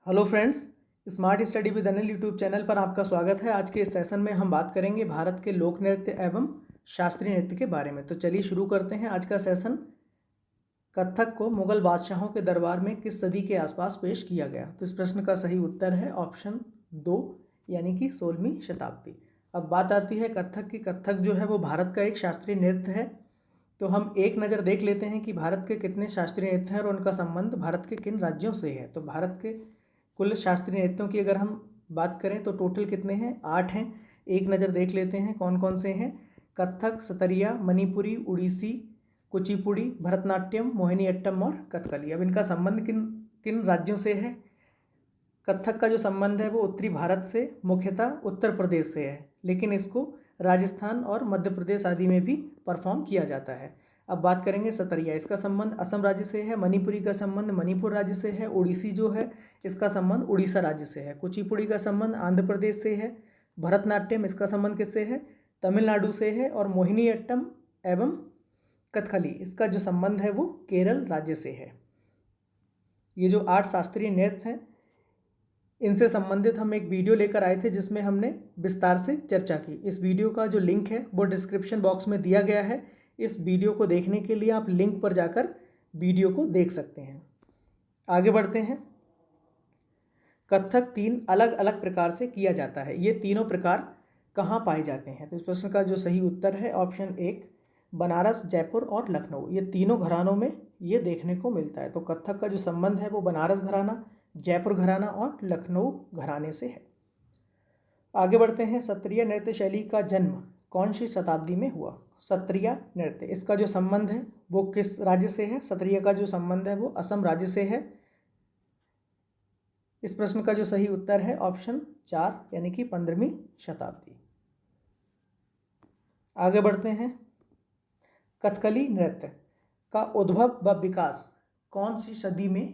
Hello friends, smart study with Anil YouTube channel पर आपका स्वागत है। आज के इस सेशन में हम बात करेंगे भारत के लोक नृत्य एवं शास्त्रीय नृत्य के बारे में। तो चलिए शुरू करते हैं आज का सेशन। कथक को मुगल बादशाहों के दरबार में किस सदी के आसपास पेश किया गया? तो इस प्रश्न का सही उत्तर है ऑप्शन 2 यानी कि 16वीं शताब्दी। अब बात आती है कथक की। कथक जो है वो भारत का एक शास्त्रीय नृत्य है। तो हम एक नज़र देख लेते हैं कि भारत के कितने शास्त्रीय नृत्य हैं और उनका संबंध भारत के किन राज्यों से है। तो भारत के कुल शास्त्रीय नृत्यों की अगर हम बात करें तो टोटल कितने हैं? 8 हैं। एक नज़र देख लेते हैं कौन कौन से हैं। कथक, सतरिया, मणिपुरी, उड़ीसी, कुचिपुड़ी, भरतनाट्यम, मोहिनीअट्टम और कथकली। अब इनका संबंध किन किन राज्यों से है? कथक का जो संबंध है वो उत्तरी भारत से, मुख्यतः उत्तर प्रदेश से है, लेकिन इसको राजस्थान और मध्य प्रदेश आदि में भी परफॉर्म किया जाता है। अब बात करेंगे सतरिया। इसका संबंध असम राज्य से है। मणिपुरी का संबंध मणिपुर राज्य से है। उड़ीसी जो है इसका संबंध उड़ीसा राज्य से है। कुचिपुड़ी का संबंध आंध्र प्रदेश से है। भरतनाट्यम इसका संबंध किससे है? तमिलनाडु से है। और मोहिनीअट्टम एवं कथकली इसका जो संबंध है वो केरल राज्य से है। ये जो 8 शास्त्रीय नृत्य हैं इनसे संबंधित हम एक वीडियो लेकर आए थे जिसमें हमने विस्तार से चर्चा की। इस वीडियो का जो लिंक है वो डिस्क्रिप्शन बॉक्स में दिया गया है। इस वीडियो को देखने के लिए आप लिंक पर जाकर वीडियो को देख सकते हैं। आगे बढ़ते हैं। कथक 3 अलग अलग प्रकार से किया जाता है। ये तीनों प्रकार कहाँ पाए जाते हैं? तो इस प्रश्न का जो सही उत्तर है ऑप्शन 1 बनारस, जयपुर और लखनऊ। ये तीनों घरानों में ये देखने को मिलता है। तो कथक का जो संबंध है वो बनारस घराना, जयपुर घराना और लखनऊ घराने से है। आगे बढ़ते हैं। सत्रिया नृत्य शैली का जन्म कौन सी शताब्दी में हुआ? सत्रिया नृत्य इसका जो संबंध है वो किस राज्य से है? सत्रिया का जो संबंध है वो असम राज्य से है। इस प्रश्न का जो सही उत्तर है ऑप्शन 4 यानी कि 15वीं शताब्दी। आगे बढ़ते हैं। कथकली नृत्य का उद्भव व विकास कौन सी सदी में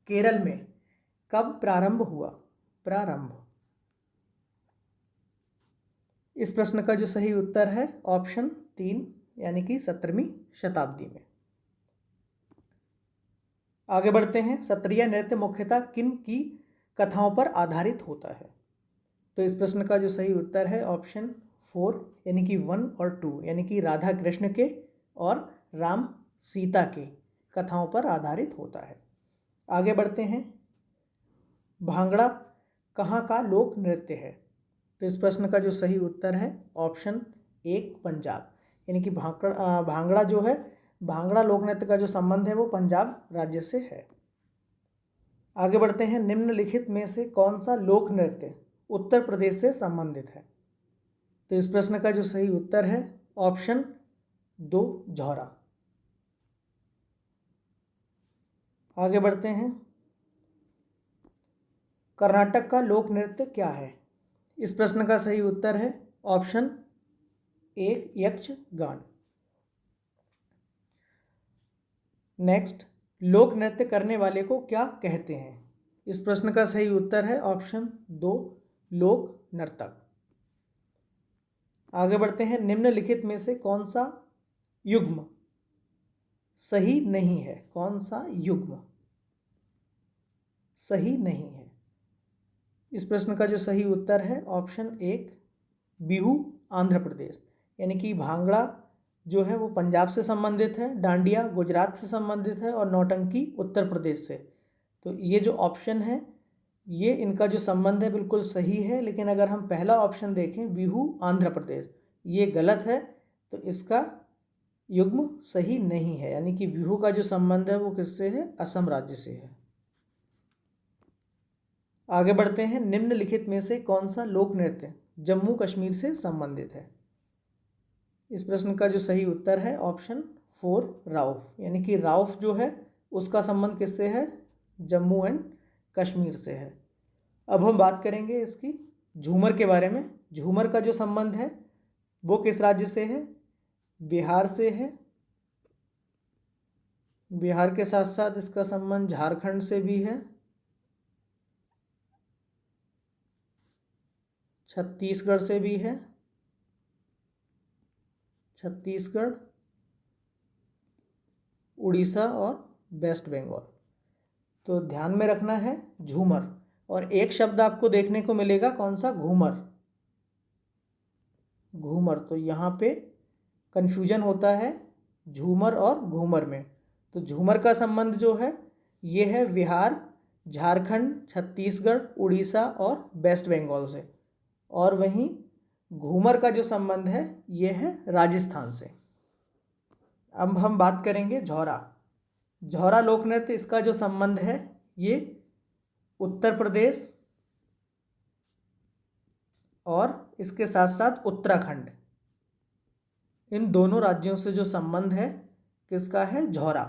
केरल में कब प्रारंभ हुआ? प्रारंभ। इस प्रश्न का जो सही उत्तर है ऑप्शन 3 यानी कि 17वीं शताब्दी में। आगे बढ़ते हैं। सत्रिया नृत्य मुख्यतः किन की कथाओं पर आधारित होता है? तो इस प्रश्न का जो सही उत्तर है ऑप्शन 4 यानी कि 1 और 2 यानी कि राधा कृष्ण के और राम सीता के कथाओं पर आधारित होता है। आगे बढ़ते हैं। भांगड़ा कहाँ का लोक नृत्य है? तो इस प्रश्न का जो सही उत्तर है ऑप्शन 1 पंजाब यानी कि भांगड़ा जो है, भांगड़ा लोक नृत्य का जो संबंध है वो पंजाब राज्य से है। आगे बढ़ते हैं। निम्नलिखित में से कौन सा लोक नृत्य उत्तर प्रदेश से संबंधित है? तो इस प्रश्न का जो सही उत्तर है ऑप्शन 2 झौरा। आगे बढ़ते हैं। कर्नाटक का लोक नृत्य क्या है? इस प्रश्न का सही उत्तर है ऑप्शन 1 यक्षगान। नेक्स्ट, लोक नृत्य करने वाले को क्या कहते हैं? इस प्रश्न का सही उत्तर है ऑप्शन 2 लोक नर्तक। आगे बढ़ते हैं। निम्नलिखित में से कौन सा युग्म सही नहीं है? कौन सा युग्म सही नहीं है? इस प्रश्न का जो सही उत्तर है ऑप्शन 1 बिहू आंध्र प्रदेश यानी कि भांगड़ा जो है वो पंजाब से संबंधित है, डांडिया गुजरात से संबंधित है और नौटंकी उत्तर प्रदेश से। तो ये जो ऑप्शन है ये इनका जो संबंध है बिल्कुल सही है, लेकिन अगर हम पहला ऑप्शन देखें बिहू आंध्र प्रदेश, ये गलत है। तो इसका युग्म सही नहीं है यानी कि बिहू का जो संबंध है वो किससे है? असम राज्य से है। आगे बढ़ते हैं। निम्नलिखित में से कौन सा लोक नृत्य जम्मू कश्मीर से संबंधित है? इस प्रश्न का जो सही उत्तर है ऑप्शन 4 राउफ यानी कि राउफ जो है उसका संबंध किससे है? जम्मू एंड कश्मीर से है। अब हम बात करेंगे इसकी झूमर के बारे में। झूमर का जो संबंध है वो किस राज्य से है? बिहार से है। बिहार के साथ साथ इसका संबंध झारखंड से भी है, छत्तीसगढ़ से भी है, छत्तीसगढ़, उड़ीसा और वेस्ट बंगाल। तो ध्यान में रखना है झूमर और एक शब्द आपको देखने को मिलेगा कौन सा, घूमर। घूमर, तो यहाँ पे कन्फ्यूजन होता है झूमर और घूमर में। तो झूमर का संबंध जो है ये है बिहार, झारखंड, छत्तीसगढ़, उड़ीसा और वेस्ट बंगाल से, और वहीं घूमर का जो संबंध है ये है राजस्थान से। अब हम बात करेंगे झौरा। झौरा लोक नृत्य, इसका जो संबंध है ये उत्तर प्रदेश और इसके साथ साथ उत्तराखंड, इन दोनों राज्यों से जो संबंध है किसका है, झौरा।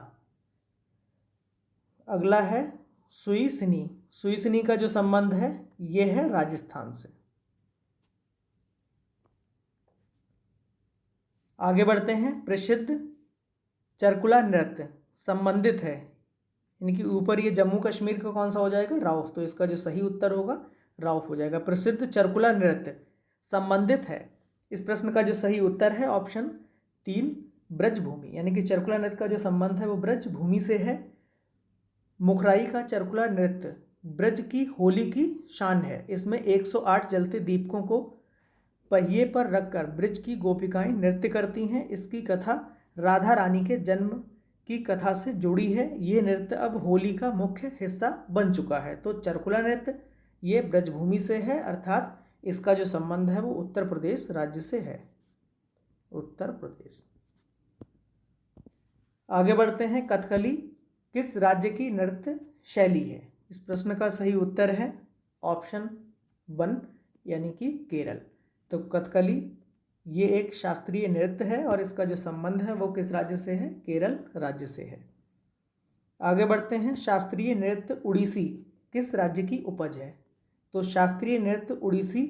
अगला है सुईसनी। सुईसनी का जो संबंध है ये है राजस्थान से। आगे बढ़ते हैं, प्रसिद्ध चरकुला नृत्य संबंधित है, इनके ऊपर ये जम्मू कश्मीर का कौन सा हो जाएगा, राउफ। तो इसका जो सही उत्तर होगा राउफ हो जाएगा। प्रसिद्ध चरकुला नृत्य संबंधित है, इस प्रश्न का जो सही उत्तर है ऑप्शन 3 ब्रजभूमि, यानी कि चरकुला नृत्य का जो संबंध है वो ब्रजभूमि से है। मुखराई का चरकुला नृत्य ब्रज की होली की शान है। इसमें 108 जलते दीपकों को पहिए पर रखकर ब्रज की गोपिकाएं नृत्य करती हैं। इसकी कथा राधा रानी के जन्म की कथा से जुड़ी है। ये नृत्य अब होली का मुख्य हिस्सा बन चुका है। तो चरकुला नृत्य ये ब्रजभूमि से है, अर्थात इसका जो संबंध है वो उत्तर प्रदेश राज्य से है, उत्तर प्रदेश। आगे बढ़ते हैं, कथकली किस राज्य की नृत्य शैली है। इस प्रश्न का सही उत्तर है ऑप्शन 1 यानी कि केरल। तो कथकली ये एक शास्त्रीय नृत्य है और इसका जो संबंध है वो किस राज्य से है, केरल राज्य से है। आगे बढ़ते हैं, शास्त्रीय नृत्य उड़ीसी किस राज्य की उपज है। तो शास्त्रीय नृत्य उड़ीसी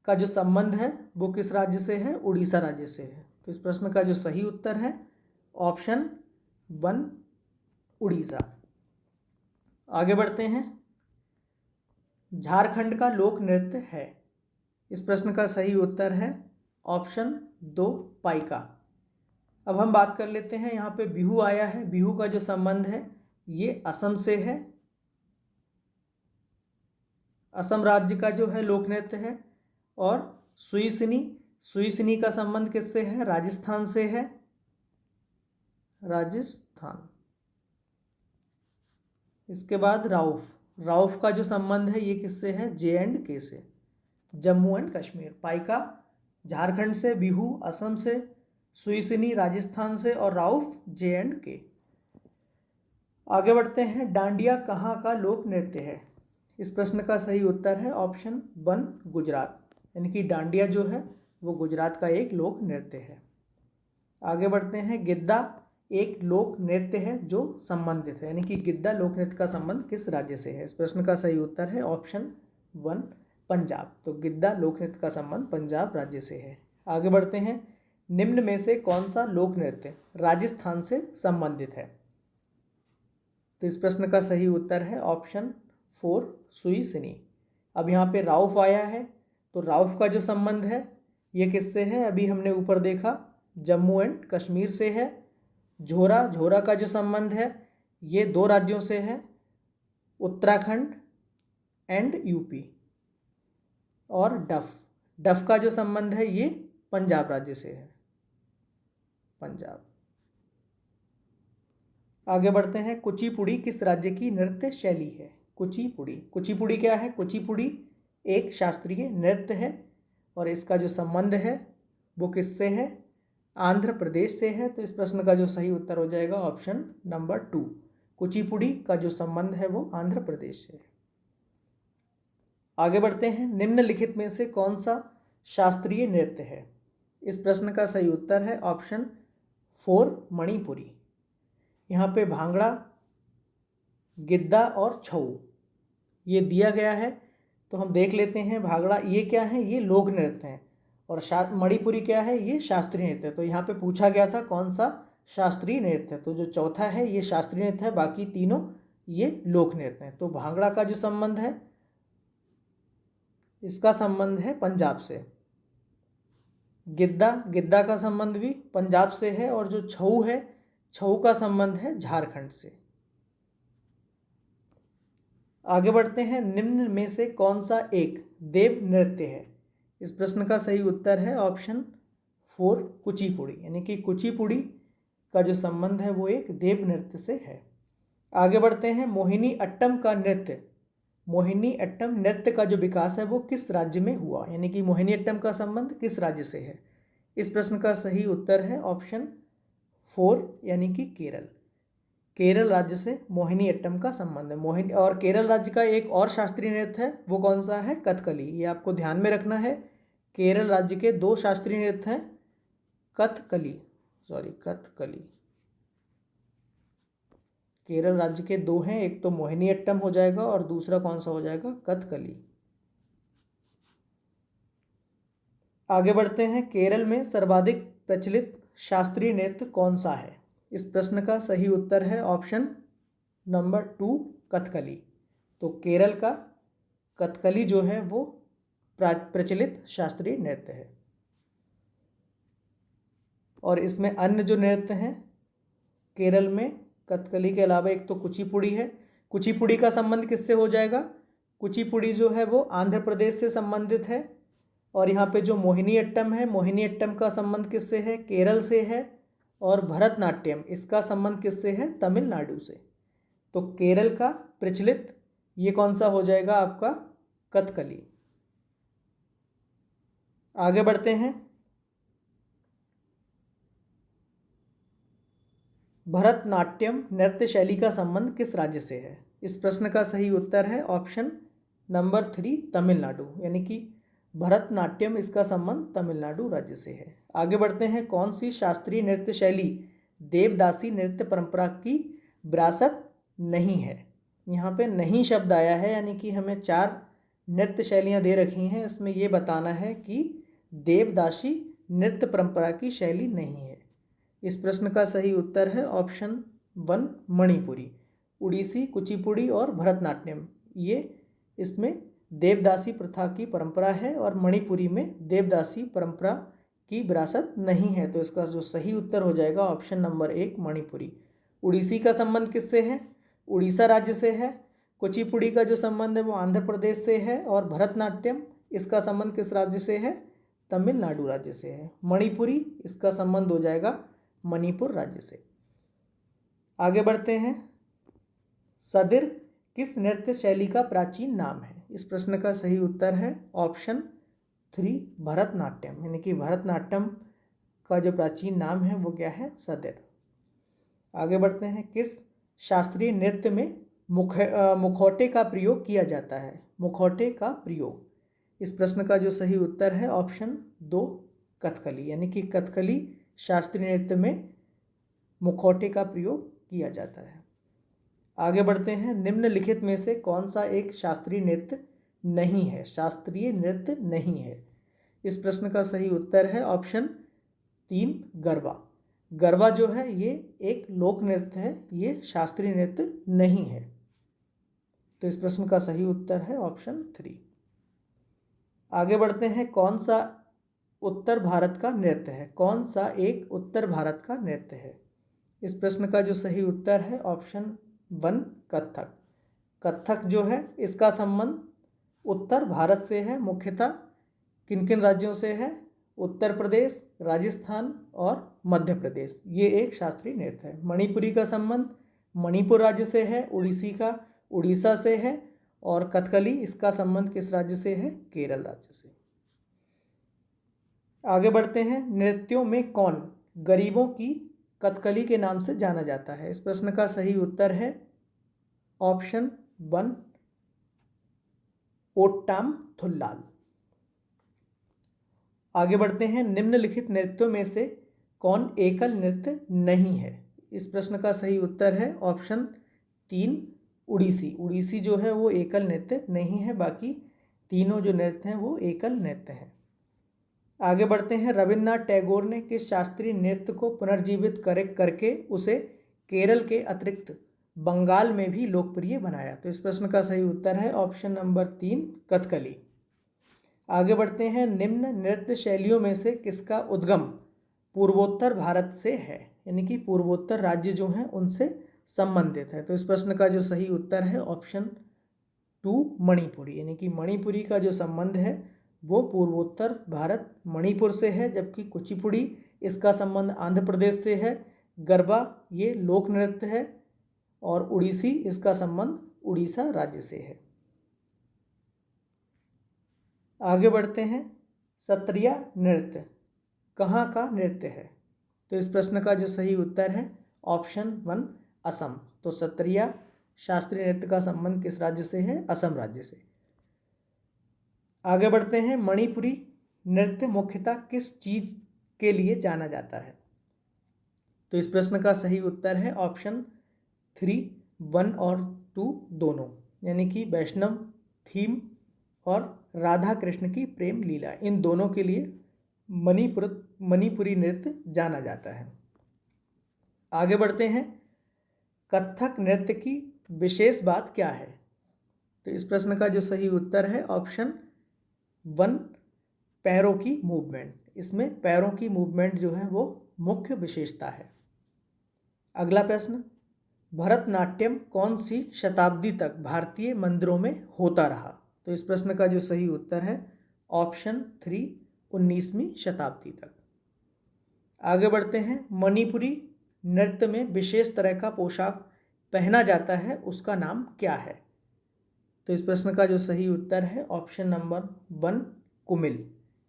का जो संबंध है वो किस राज्य से है, उड़ीसा राज्य से है। तो इस प्रश्न का जो सही उत्तर है ऑप्शन 1 उड़ीसा। आगे बढ़ते हैं, झारखंड का लोक नृत्य है। इस प्रश्न का सही उत्तर है ऑप्शन 2 पाइका। अब हम बात कर लेते हैं, यहाँ पे बिहू आया है। बिहू का जो संबंध है ये असम से है, असम राज्य का जो है लोक नृत्य है। और सुईसनी, सुईसनी का संबंध किससे है, राजस्थान से है, राजस्थान। इसके बाद राउफ, राउफ का जो संबंध है ये किससे है, J&K से, जम्मू एंड कश्मीर। पाइका झारखंड से, बिहू असम से, सुईसनी राजस्थान से और राउफ J&K। आगे बढ़ते हैं, डांडिया कहाँ का लोक नृत्य है। इस प्रश्न का सही उत्तर है ऑप्शन 1 गुजरात, यानी कि डांडिया जो है वो गुजरात का एक लोक नृत्य है। आगे बढ़ते हैं, गिद्दा एक लोक नृत्य है जो संबंधित है, यानी कि गिद्दा लोक नृत्य का संबंध किस राज्य से है। इस प्रश्न का सही उत्तर है ऑप्शन 1 पंजाब। तो गिद्दा लोक नृत्य का संबंध पंजाब राज्य से है। आगे बढ़ते हैं, निम्न में से कौन सा लोक नृत्य राजस्थान से संबंधित है। तो इस प्रश्न का सही उत्तर है ऑप्शन 4 सुईसनी। अब यहाँ पे राउफ आया है, तो राउफ का जो संबंध है ये किससे है, अभी हमने ऊपर देखा जम्मू एंड कश्मीर से है। झोरा, झोरा का जो संबंध है ये 2 राज्यों से है, उत्तराखंड एंड यूपी। और डफ, डफ का जो संबंध है ये पंजाब राज्य से है, पंजाब। आगे बढ़ते हैं, कुचिपुड़ी किस राज्य की नृत्य शैली है। कुचिपुड़ी, कुचिपुड़ी क्या है, कुचिपुड़ी एक शास्त्रीय नृत्य है और इसका जो संबंध है वो किससे है, आंध्र प्रदेश से है। तो इस प्रश्न का जो सही उत्तर हो जाएगा ऑप्शन नंबर 2, कुचिपुड़ी का जो संबंध है वो आंध्र प्रदेश से है। आगे बढ़ते हैं, निम्नलिखित में से कौन सा शास्त्रीय नृत्य है। इस प्रश्न का सही उत्तर है ऑप्शन 4 मणिपुरी। यहाँ पे भांगड़ा, गिद्दा और छऊ ये दिया गया है, तो हम देख लेते हैं। भांगड़ा ये क्या है, ये लोक नृत्य है, और मणिपुरी क्या है, ये शास्त्रीय नृत्य है। तो यहाँ पे पूछा गया था कौन सा शास्त्रीय नृत्य है, तो जो चौथा है ये शास्त्रीय नृत्य है, बाकी तीनों ये लोक नृत्य है। तो भांगड़ा का जो संबंध है इसका संबंध है पंजाब से। गिद्दा, गिद्दा का संबंध भी पंजाब से है, और जो छऊ है, छऊ का संबंध है झारखंड से। आगे बढ़ते हैं, निम्न में से कौन सा एक देव नृत्य है? इस प्रश्न का सही उत्तर है ऑप्शन 4 कुचिपुड़ी, यानी कि कुचिपुड़ी का जो संबंध है वो एक देव नृत्य से है। आगे बढ़ते हैं, मोहिनी अट्टम का नृत्य, मोहिनी अट्टम नृत्य का जो विकास है वो किस राज्य में हुआ? यानी कि मोहिनी अट्टम का संबंध किस राज्य से है? इस प्रश्न का सही उत्तर है ऑप्शन 4 यानी कि केरल। केरल राज्य से मोहिनी अट्टम का संबंध है। मोहिनी और केरल राज्य का एक और शास्त्रीय नृत्य है, वो कौन सा है? कथकली। ये आपको ध्यान में रखना है। केरल राज्य के 2 शास्त्रीय नृत्य हैं, कथकली, कथकली। केरल राज्य के 2 हैं, एक तो मोहिनी अट्टम हो जाएगा और दूसरा कौन सा हो जाएगा? कथकली। आगे बढ़ते हैं, केरल में सर्वाधिक प्रचलित शास्त्रीय नृत्य कौन सा है? इस प्रश्न का सही उत्तर है ऑप्शन नंबर 2 कथकली। तो केरल का कथकली जो है वो प्रचलित शास्त्रीय नृत्य है। और इसमें अन्य जो नृत्य हैं केरल में कथकली के अलावा, एक तो कुचिपुड़ी है। कुचिपुड़ी का संबंध किससे हो जाएगा? कुचिपुड़ी जो है वो आंध्र प्रदेश से संबंधित है। और यहाँ पे जो मोहिनी अट्टम है, मोहिनी अट्टम का संबंध किससे है? केरल से है। और भरतनाट्यम, इसका संबंध किससे है? तमिलनाडु से। तो केरल का प्रचलित ये कौन सा हो जाएगा आपका? कथकली। आगे बढ़ते हैं, भरतनाट्यम नृत्य शैली का संबंध किस राज्य से है? इस प्रश्न का सही उत्तर है ऑप्शन नंबर 3 तमिलनाडु, यानी कि भरतनाट्यम इसका संबंध तमिलनाडु राज्य से है। आगे बढ़ते हैं, कौन सी शास्त्रीय नृत्य शैली देवदासी नृत्य परंपरा की विरासत नहीं है? यहाँ पे नहीं शब्द आया है, यानी कि हमें 4 नृत्य शैलियाँ दे रखी हैं, इसमें ये बताना है कि देवदासी नृत्य परंपरा की शैली नहीं है। इस प्रश्न का सही उत्तर है ऑप्शन 1 मणिपुरी। उड़ीसी, कुचिपुड़ी और भरतनाट्यम ये इसमें देवदासी प्रथा की परंपरा है और मणिपुरी में देवदासी परंपरा की विरासत नहीं है। तो इसका जो सही उत्तर हो जाएगा ऑप्शन नंबर 1 मणिपुरी। उड़ीसी का संबंध किससे है? उड़ीसा राज्य से है। कुचिपुड़ी का जो संबंध है वो आंध्र प्रदेश से है। और भरतनाट्यम इसका संबंध किस राज्य से है? तमिलनाडु राज्य से है। मणिपुरी इसका संबंध हो जाएगा मणिपुर राज्य से। आगे बढ़ते हैं, सदिर किस नृत्य शैली का प्राचीन नाम है? इस प्रश्न का सही उत्तर है ऑप्शन 3 भरतनाट्यम, यानी कि भरतनाट्यम का जो प्राचीन नाम है वो क्या है? सदिर। आगे बढ़ते हैं, किस शास्त्रीय नृत्य में मुखौटे का प्रयोग किया जाता है? मुखौटे का प्रयोग, इस प्रश्न का जो सही उत्तर है ऑप्शन 2 कथकली, यानी कि कथकली शास्त्रीय नृत्य में मुखौटे का प्रयोग किया जाता है। आगे बढ़ते हैं, निम्नलिखित में से कौन सा एक शास्त्रीय नृत्य नहीं है? शास्त्रीय नृत्य नहीं है। इस प्रश्न का सही उत्तर है ऑप्शन 3 गरबा। गरबा जो है ये एक लोक नृत्य है, ये शास्त्रीय नृत्य नहीं है। तो इस प्रश्न का सही उत्तर है ऑप्शन 3। आगे बढ़ते हैं, कौन सा उत्तर भारत का नृत्य है? कौन सा एक उत्तर भारत का नृत्य है? इस प्रश्न का जो सही उत्तर है ऑप्शन 1 कथक। कथक जो है इसका संबंध उत्तर भारत से है। मुख्यतः किन किन राज्यों से है? उत्तर प्रदेश, राजस्थान और मध्य प्रदेश। ये एक शास्त्रीय नृत्य है। मणिपुरी का संबंध मणिपुर राज्य से है। उड़ीसी का उड़ीसा से है। और कथकली इसका संबंध किस राज्य से है? केरल राज्य से। आगे बढ़ते हैं, नृत्यों में कौन गरीबों की कथकली के नाम से जाना जाता है? इस प्रश्न का सही उत्तर है ऑप्शन 1 ओट्टाम थुल्लाल। आगे बढ़ते हैं, निम्नलिखित नृत्यों में से कौन एकल नृत्य नहीं है? इस प्रश्न का सही उत्तर है ऑप्शन 3 उड़ीसी। उड़ीसी जो है वो एकल नृत्य नहीं है, बाकी तीनों जो नृत्य हैं वो एकल नृत्य हैं। आगे बढ़ते हैं, रविन्द्रनाथ टैगोर ने किस शास्त्रीय नृत्य को पुनर्जीवित करके उसे केरल के अतिरिक्त बंगाल में भी लोकप्रिय बनाया? तो इस प्रश्न का सही उत्तर है ऑप्शन नंबर 3 कथकली। आगे बढ़ते हैं, निम्न नृत्य शैलियों में से किसका उद्गम पूर्वोत्तर भारत से है? यानी कि पूर्वोत्तर राज्य जो हैं उनसे संबंधित है। तो इस प्रश्न का जो सही उत्तर है ऑप्शन टू मणिपुरी, यानी कि मणिपुरी का जो संबंध है वो पूर्वोत्तर भारत मणिपुर से है, जबकि कुचिपुड़ी इसका संबंध आंध्र प्रदेश से है। गरबा ये लोक नृत्य है और उड़ीसी इसका संबंध उड़ीसा राज्य से है। आगे बढ़ते हैं, सत्रिया नृत्य कहाँ का नृत्य है? तो इस प्रश्न का जो सही उत्तर है ऑप्शन 1 असम। तो सत्रिया शास्त्रीय नृत्य का संबंध किस राज्य से है? असम राज्य से। आगे बढ़ते हैं, मणिपुरी नृत्य मुख्यतः किस चीज के लिए जाना जाता है? तो इस प्रश्न का सही उत्तर है ऑप्शन 3 1 और 2 दोनों, यानी कि वैष्णव थीम और राधा कृष्ण की प्रेम लीला, इन दोनों के लिए मणिपुरी नृत्य जाना जाता है। आगे बढ़ते हैं, कथक नृत्य की विशेष बात क्या है? तो इस प्रश्न का जो सही उत्तर है ऑप्शन 1 पैरों की मूवमेंट। इसमें पैरों की मूवमेंट जो है वो मुख्य विशेषता है। अगला प्रश्न, भरतनाट्यम कौन सी शताब्दी तक भारतीय मंदिरों में होता रहा? तो इस प्रश्न का जो सही उत्तर है ऑप्शन 3 19वीं शताब्दी तक। आगे बढ़ते हैं, मणिपुरी नृत्य में विशेष तरह का पोशाक पहना जाता है, उसका नाम क्या है? तो इस प्रश्न का जो सही उत्तर है ऑप्शन नंबर 1 कुमिल,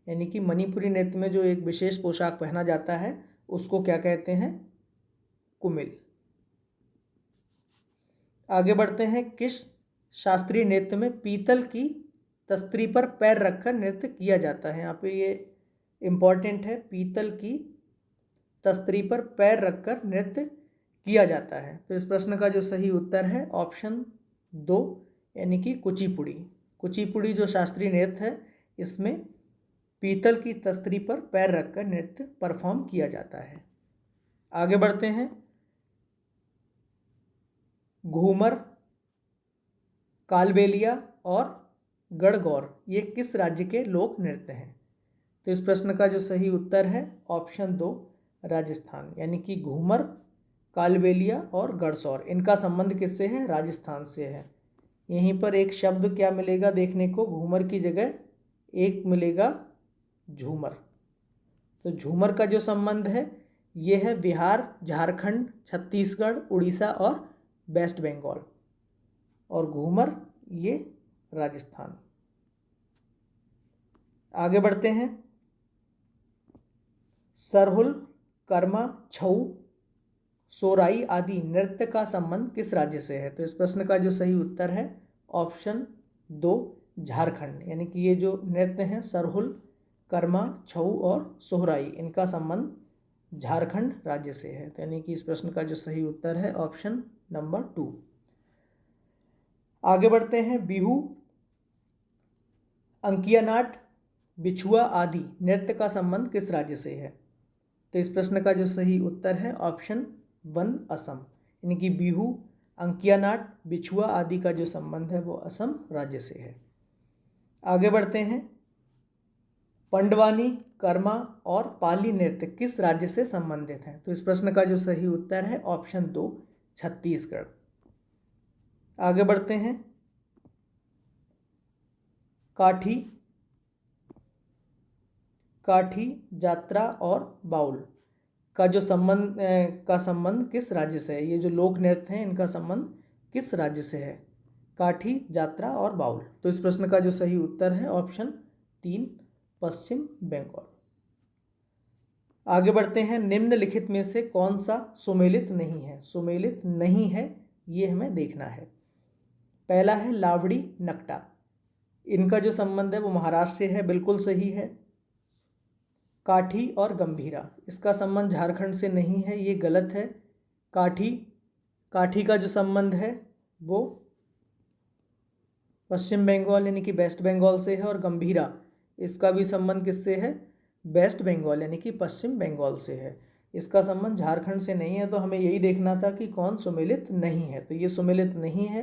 यानी कि मणिपुरी नृत्य में जो एक विशेष पोशाक पहना जाता है उसको क्या कहते हैं? कुमिल। आगे बढ़ते हैं, किस शास्त्रीय नृत्य में पीतल की तस्तरी पर पैर रखकर नृत्य किया जाता है? यहाँ पे ये इम्पॉर्टेंट है, पीतल की तस्तरी पर पैर रखकर नृत्य किया जाता है। तो इस प्रश्न का जो सही उत्तर है ऑप्शन 2 यानी कि कुचिपुड़ी। कुचिपुड़ी जो शास्त्रीय नृत्य है इसमें पीतल की तस्तरी पर पैर रखकर नृत्य परफॉर्म किया जाता है। आगे बढ़ते हैं, घूमर, कालबेलिया और गणगौर ये किस राज्य के लोक नृत्य हैं? तो इस प्रश्न का जो सही उत्तर है ऑप्शन 2 राजस्थान, यानी कि घूमर, कालबेलिया और गणगौर इनका संबंध किससे है? राजस्थान से है। यहीं पर एक शब्द क्या मिलेगा देखने को, घूमर की जगह एक मिलेगा झूमर। तो झूमर का जो संबंध है ये है बिहार, झारखंड, छत्तीसगढ़, उड़ीसा और वेस्ट बंगाल, और घूमर ये राजस्थान। आगे बढ़ते हैं, सरहुल, कर्मा, छऊ, सोराई आदि नृत्य का संबंध किस राज्य से है? तो इस प्रश्न का जो सही उत्तर है ऑप्शन 2 झारखंड, यानी कि ये जो नृत्य हैं सरहुल, कर्मा, छऊ और सोहराई इनका संबंध झारखंड राज्य से है। तो यानी कि इस प्रश्न का जो सही उत्तर है ऑप्शन नंबर 2। आगे बढ़ते हैं, बिहू, अंकिया नाट, बिछुआ आदि नृत्य का संबंध किस राज्य से है? तो इस प्रश्न का जो सही उत्तर है ऑप्शन 1 असम, यानी कि बिहू, अंकिया नाट, बिछुआ आदि का जो संबंध है वो असम राज्य से है। आगे बढ़ते हैं, पंडवानी, कर्मा और पाली नृत्य किस राज्य से संबंधित हैं? तो इस प्रश्न का जो सही उत्तर है ऑप्शन 2 छत्तीसगढ़। आगे बढ़ते हैं, काठी, जात्रा और बाउल का जो संबंध किस राज्य से है? ये जो लोक नृत्य हैं इनका संबंध किस राज्य से है? काठी, जात्रा और बाउल। तो इस प्रश्न का जो सही उत्तर है ऑप्शन 3 पश्चिम बंगाल। आगे बढ़ते हैं, निम्नलिखित में से कौन सा सुमेलित नहीं है? सुमेलित नहीं है ये हमें देखना है। पहला है लावड़ी, नकटा, इनका जो संबंध है वो महाराष्ट्र से है, बिल्कुल सही है। काठी और गंभीरा, इसका संबंध झारखंड से नहीं है, ये गलत है। काठी का जो संबंध है वो पश्चिम बंगाल यानी कि वेस्ट बंगाल से है, और गंभीरा इसका भी संबंध किससे है? वेस्ट बंगाल यानी कि पश्चिम बंगाल से है। इसका संबंध झारखंड से नहीं है। तो हमें यही देखना था कि कौन सुमेलित नहीं है। तो ये सुमेलित नहीं है,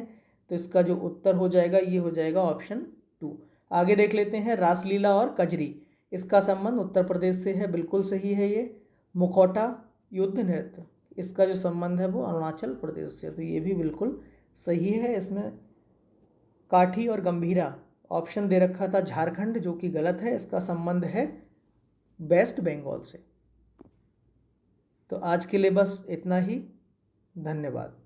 तो इसका जो उत्तर हो जाएगा ये हो जाएगा ऑप्शन 2। आगे देख लेते हैं, रासलीला और कजरी, इसका संबंध उत्तर प्रदेश से है, बिल्कुल सही है ये। मुखौटा युद्ध नृत्य, इसका जो संबंध है वो अरुणाचल प्रदेश से, तो ये भी बिल्कुल सही है। इसमें काठी और गंभीरा ऑप्शन दे रखा था झारखंड, जो कि गलत है। इसका संबंध है वेस्ट बंगाल से। तो आज के लिए बस इतना ही। धन्यवाद।